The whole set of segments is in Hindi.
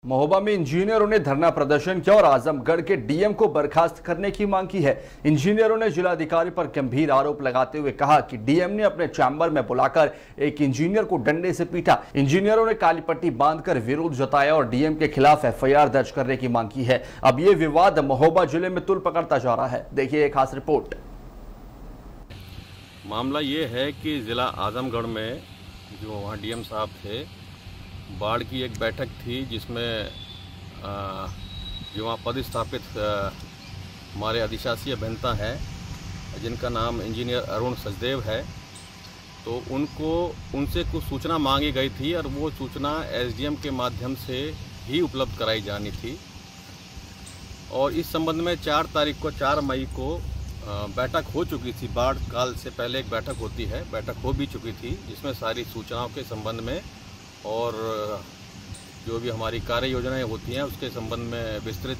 महोबा में इंजीनियरों ने धरना प्रदर्शन किया और आजमगढ़ के डीएम को बर्खास्त करने की मांग की है। इंजीनियरों ने जिलाधिकारी पर गंभीर आरोप लगाते हुए कहा कि डीएम ने अपने चैम्बर में बुलाकर एक इंजीनियर को डंडे से पीटा। इंजीनियरों ने काली पट्टी बांधकर विरोध जताया और डीएम के खिलाफ एफआईआर दर्ज करने की मांग की है। अब ये विवाद महोबा जिले में तुल पकड़ता जा रहा है। देखिए एक खास रिपोर्ट। मामला ये है कि जिला आजमगढ़ में जो वहाँ डीएम साहब थे, बाढ़ की एक बैठक थी जिसमें जो वहाँ पदस्थापित हमारे अधिशासी अभियंता हैं जिनका नाम इंजीनियर अरुण सचदेव है, तो उनसे कुछ सूचना मांगी गई थी और वो सूचना एसडीएम के माध्यम से ही उपलब्ध कराई जानी थी। और इस संबंध में 4 मई को बैठक हो चुकी थी। बाढ़ काल से पहले एक बैठक होती है, बैठक हो भी चुकी थी जिसमें सारी सूचनाओं के संबंध में और जो भी हमारी कार्य योजनाएं होती हैं उसके संबंध में विस्तृत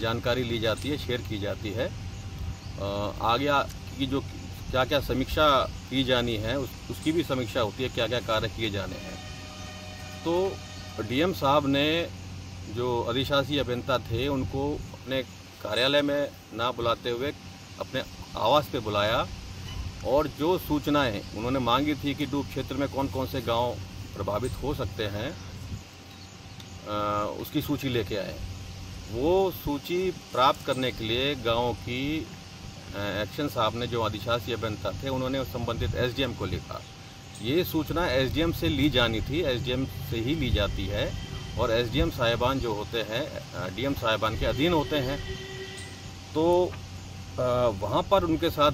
जानकारी ली जाती है, शेयर की जाती है। आगे की जो क्या क्या समीक्षा की जानी है उसकी भी समीक्षा होती है, क्या क्या कार्य किए जाने हैं। तो डीएम साहब ने जो अधिशासी अभियंता थे उनको अपने कार्यालय में ना बुलाते हुए अपने आवास पे बुलाया और जो सूचनाएं उन्होंने मांगी थी कि डूब क्षेत्र में कौन कौन से गांव प्रभावित हो सकते हैं उसकी सूची लेके आए। वो सूची प्राप्त करने के लिए गांव की एक्शन साहब ने, जो अधिशासी अभियंता थे, उन्होंने संबंधित एसडीएम को लिखा। ये सूचना एसडीएम से ली जानी थी, एसडीएम से ही ली जाती है और एसडीएम साहिबान जो होते हैं डीएम साहिबान के अधीन होते हैं। तो वहाँ पर उनके साथ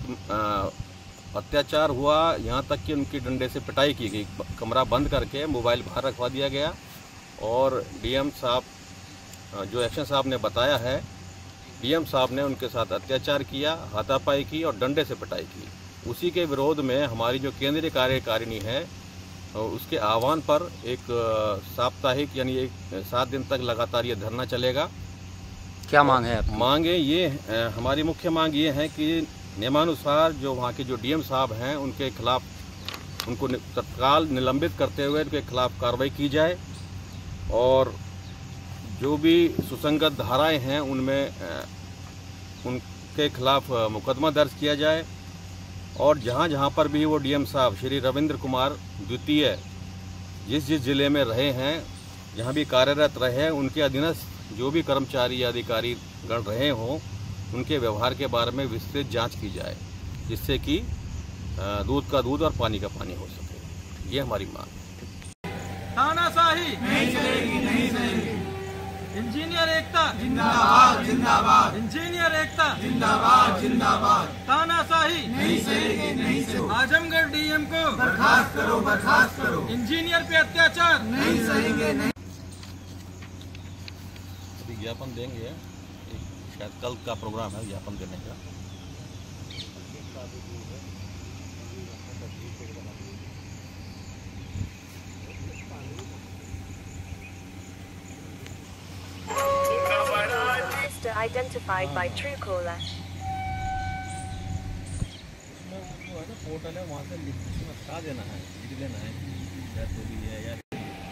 अत्याचार हुआ, यहाँ तक कि उनकी डंडे से पिटाई की गई। कमरा बंद करके मोबाइल बाहर रखवा दिया गया और डीएम साहब, जो एक्शन साहब ने बताया है, डीएम साहब ने उनके साथ अत्याचार किया, हाथापाई की और डंडे से पिटाई की। उसी के विरोध में हमारी जो केंद्रीय कार्यकारिणी है उसके आह्वान पर एक साप्ताहिक यानी 7 दिन तक लगातार ये धरना चलेगा। क्या मांग है आपकी? मांगे ये, हमारी मुख्य मांग ये है कि नियमानुसार जो वहाँ के जो डीएम साहब हैं उनके खिलाफ, उनको तत्काल निलंबित करते हुए उनके खिलाफ कार्रवाई की जाए और जो भी सुसंगत धाराएं हैं उनमें उनके खिलाफ मुकदमा दर्ज किया जाए और जहाँ पर भी वो डीएम साहब श्री रविंद्र कुमार द्वितीय जिस जिले में रहे हैं, जहाँ भी कार्यरत रहे, उनके अधीनस्थ जो भी कर्मचारी या अधिकारी गण रहे हों, उनके व्यवहार के बारे में विस्तृत जांच की जाए, जिससे कि दूध का दूध और पानी का पानी हो सके। ये हमारी मांग है। तानाशाही नहीं चलेगी, नहीं चलेगी। इंजीनियर एकता जिंदाबाद जिंदाबाद, इंजीनियर एकता जिंदाबाद जिंदाबाद, तानाशाही नहीं चलेगी, नहीं चलेगी। आजमगढ़ डीएम को बर्खास्त करो, बर्खास्त करो। इंजीनियर पे अत्याचार नहीं सहेंगे, नहीं। ज्ञापन देंगे, शायद कल का प्रोग्राम है ज्ञापन देने का। Identified by Truecaller. पोर्टल है, वहाँ से लिखा देना है, लिख देना है तो भी है यार।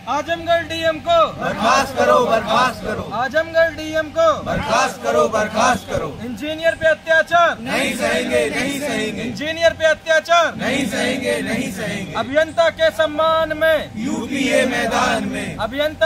आजमगढ़ डीएम को बर्खास्त करो, बर्खास्त करो। आजमगढ़ डीएम को बर्खास्त करो, बर्खास्त करो। इंजीनियर पे अत्याचार नहीं सहेंगे, नहीं सहेंगे। इंजीनियर पे अत्याचार नहीं सहेंगे, नहीं सहेंगे। अभियंता के सम्मान में यूपीए मैदान में अभियंता